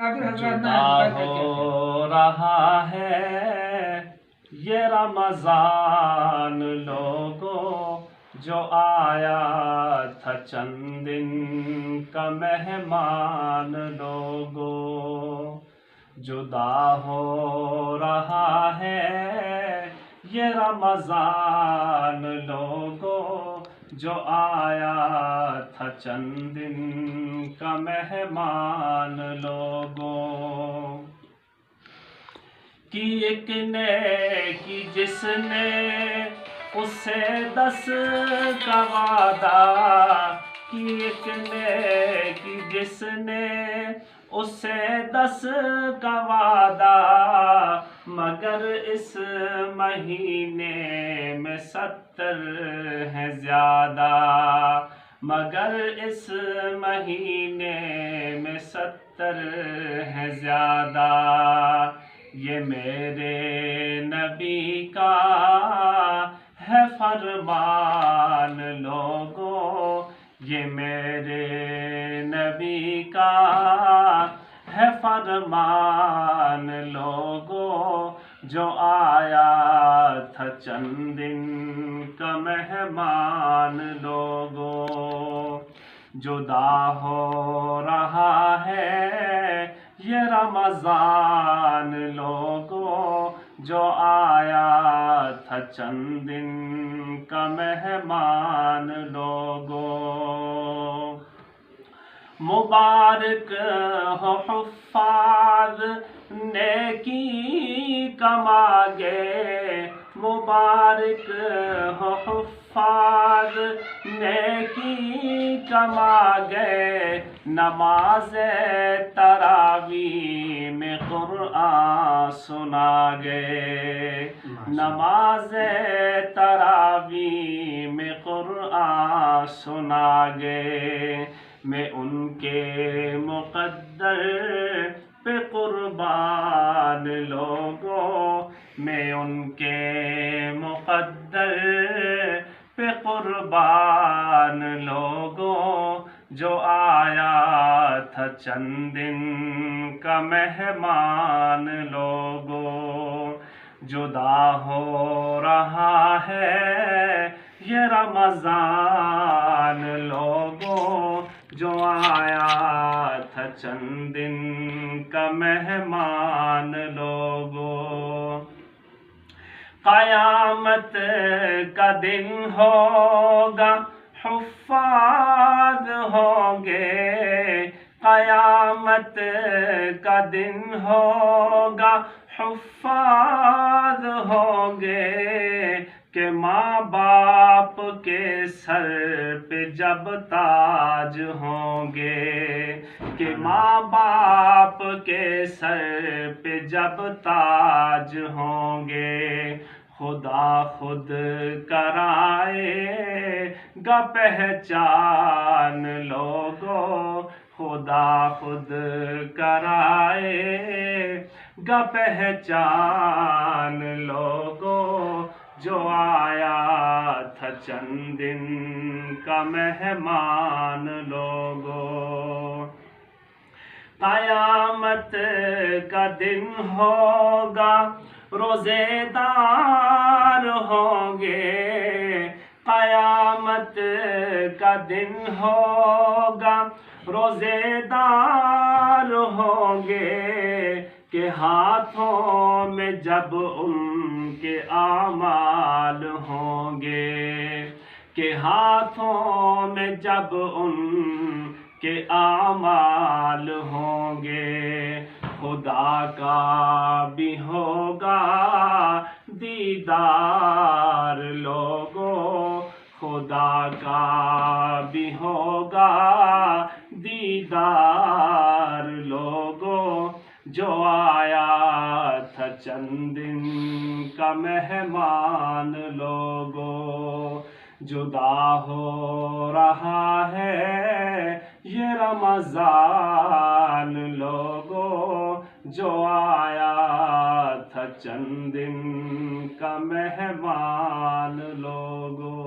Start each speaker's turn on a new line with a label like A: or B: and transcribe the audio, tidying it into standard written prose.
A: جدا ہو رہا ہے یہ رمضان لوگوں، جو آیا تھا چند دن کا مہمان لوگوں۔ جدا ہو رہا ہے یہ رمضان لوگوں، جو آیا تھا چند دن کا مہمان لوگوں۔ کی ایک نیکی جس نے اسے 10 کا وعدہ، کی ایک نیکی جس نے اسے 10 کا وعدہ، مگر اس مہینے میں 70 ہے زیادہ، مگر اس مہینے میں 70 ہے زیادہ۔ یہ میرے نبی کا ہے فرمان لوگوں، یہ میرے نبی کا ہے فرمان لوگوں، جو آیا تھا چند دن کا مہمان لوگوں۔ جدا ہو رہا ہے یہ رمضان لوگوں، جو آیا تھا چند دن کا مہمان لوگوں۔ مبارک ہو حفاظ نیکی کماگے، مبارک ہو حفاظ نیکی کماگے، نماز تراویح میں قرآن سنا گے، نماز تراویح میں قرآن سنا گے۔ میں ان کے مقدر پہ قربان لوگوں، میں ان کے مقدر پہ قربان لوگوں، جو آیا تھا چند دن کا مہمان لوگوں۔ جدا ہو رہا ہے یہ رمضان لوگوں، جو آیا تھا چند دن کا مہمان لوگوں۔ قیامت کا دن ہوگا حفاظ ہوں گے، قیامت کا دن ہوگا حفاظ ہوں گے، کہ ماں باپ کے سر پہ جب تاج ہوں گے، کہ ماں باپ کے سر پہ جب تاج ہوں گے۔ خدا خود کرائے گا پہچان لوگوں، خدا خود کرائے گا پہچان لوگوں، جو آیا تھا چند دن کا مہمان لوگوں۔ قیامت کا دن ہوگا روزے دار ہوں گے، قیامت کا دن ہوگا روزے دار ہوں گے، کہ ہاتھوں میں جب ان کے اعمال ہوں گے، کہ ہاتھوں میں جب ان کے اعمال ہوں گے۔ خدا کا بھی ہوگا دیدار لوگوں، خدا کا بھی ہوگا دیدار لوگوں، جو آیا تھا چند دن کا مہمان لوگوں۔ جدا ہو رہا ہے یہ رمضان لوگوں، جو آیا تھا چند دن کا مہمان لوگوں۔